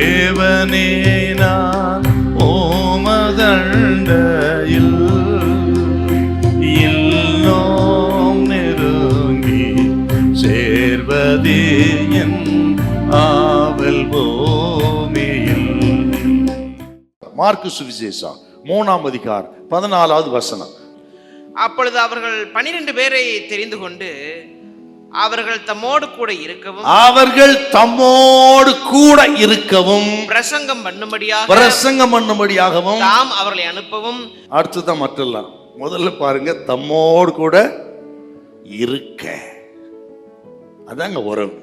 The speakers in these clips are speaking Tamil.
தேவனே நான் ஓமதண்டையில் இன்னும் நெருங்கி சேர்வதே என் ஆவல் பூமியில். மார்க்கு சுவிசேஷம் 3ஆம் அதிகாரம் 14வது வசனம். அப்பொழுது அவர்கள் 12 பேரை தெரிந்து கொண்டு அவர்கள் தம்மோடு கூட இருக்கவும் பிரசங்கம் பண்ணும்படியாகவும் தாம் அவர்களை அனுப்பவும். அடுத்ததான் மட்டும் முதல்ல பாருங்க, தம்மோடு கூட இருக்க. அதாங்க உறவு,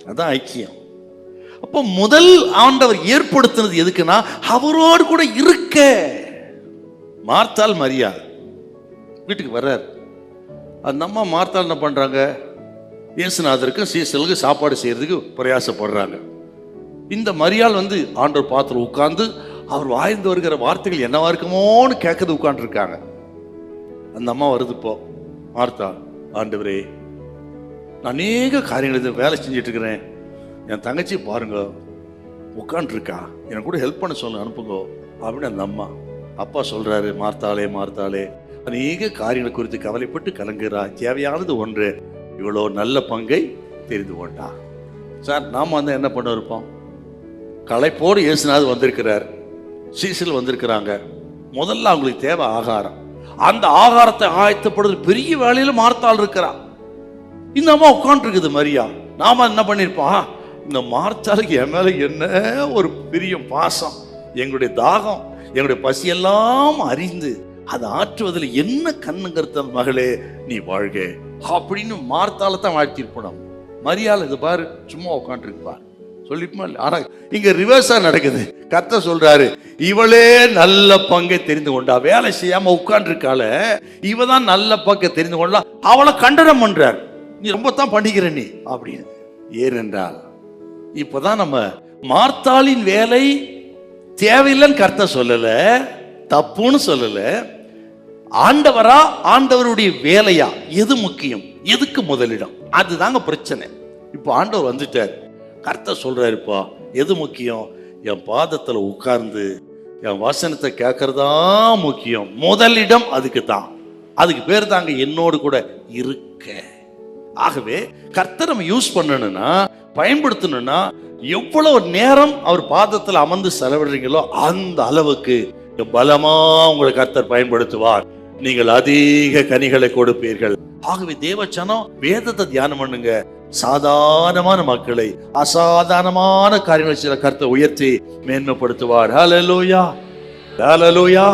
அதான் ஐக்கியம். அப்போ முதல் ஆண்டவர் ஏற்படுத்தினது எதுக்குன்னா அவரோடு கூட இருக்க. மார்த்தாள் மரியாள் வீட்டுக்கு வர்றார். அந்த அம்மா மார்த்தாள் என்ன பண்றாங்க, இயேசுநாதருக்கு சீசலுக்கு சாப்பாடு செய்யறதுக்கு பிரயாசப்படுறாங்க. இந்த மரியாள் ஆண்டவர் பாத்திரம் உட்கார்ந்து அவர் வாய்ந்து வருகிற வார்த்தைகள் என்னவா இருக்குமோன்னு கேட்கறது உட்கார்ந்துருக்காங்க. அந்த அம்மா வருது, இப்போ மார்த்தாள், ஆண்டவரே நான் அநேக காரியங்கள் வேலை செஞ்சுட்டு இருக்கிறேன், என் தங்கச்சி பாருங்க உட்காந்துருக்கா, எனக்கு கூட ஹெல்ப் பண்ண சொல்லுங்க, அனுப்புங்க அப்படின்னு அந்த அம்மா. அப்பா சொல்றாரு, மார்த்தாளே மார்த்தாளே, அநேக காரியங்களை குறித்து கவலைப்பட்டு கலங்குறா, தேவையானது ஒன்று, இவ்வளோ நல்ல பங்கை தெரிந்து கொண்டா. சார் நாம என்ன பண்ண இருப்போம், களைப்போடு இயேசுநாதர் வந்திருக்கிறார், சீசல் வந்திருக்கிறாங்க. முதல்ல அவங்களுக்கு தேவை ஆகாரம். அந்த ஆகாரத்தை ஆயத்தப்படுறது பெரிய வேலையில மார்த்தாள் இருக்கிறா. இந்த அம்மா உட்காந்து இருக்குது மரியா. நாம என்ன பண்ணிருப்போம், இந்த மார்த்தாளுக்கு என் மேல என்ன ஒரு பெரிய பாசம், எங்களுடைய தாகம் எங்களுடைய பசியெல்லாம் அறிந்து அதை ஆற்றுவதில் என்ன கண்ணுங்கிறத மகளே நீ வாழ்க அப்படின்னு மார்த்தால தான் வாழ்த்திருப்போம். மரியாள் இது பாரு சும்மா உட்காந்துருப்பார் சொல்லிப்போமா. ஆனா இங்க ரிவர்ஸா நடக்குது. கர்த்தர் சொல்றாரு, இவளே நல்ல பங்கை தெரிந்து கொண்டா, வேலை செய்யாம உட்காந்துருக்கால, இவதான் நல்ல பங்கை தெரிந்து கொண்டா, அவளை கண்டனம் பண்றார், நீ ரொம்ப தான் பண்ணிக்கிற நீ அப்படின்னு. ஏனென்றால் இப்பதான் நம்ம மார்த்தாளின் வேலை தேவையில்லைன்னு கர்த்தர் சொல்லல, தப்புன்னு சொல்லல. ஆண்டவரா ஆண்டவருடைய வேலையா, எது முக்கியம், எதுக்கு முதலிடம், அதுதாங்க பிரச்சனை. இப்போ ஆண்டவர் வந்துட்டார், கர்த்தர் சொல்றாருப்பா எது முக்கியம், என் பாதத்துல உட்கார்ந்து என் வசனத்தை கேட்கறதா முக்கியம், முதலிடம் அதுக்கு தான். அதுக்கு பேர் தாங்க என்னோடு கூட இருக்க. ஆகவே கர்த்தர் நம்ம யூஸ் பண்ணணும்னா, பயன்படுத்தணும்னா, எவ்வளவு நேரம் அவர் பாதத்தில் அமர்ந்து செலவிடுறீங்களோ அந்த அளவுக்கு பலமா உங்களை கர்த்தர் பயன்படுத்துவார். நீங்கள் அதிக கனிகளை கொடுப்பீர்கள். ஆகவே தேவச்சனம் வேதத்தை தியானம் பண்ணுங்க. சாதாரணமான மக்களை அசாதாரணமான காரியங்களை சில கர்த்தர் உயர்த்தி மேன்மைப்படுத்துவார். ஹல்லேலூயா, ஹல்லேலூயா.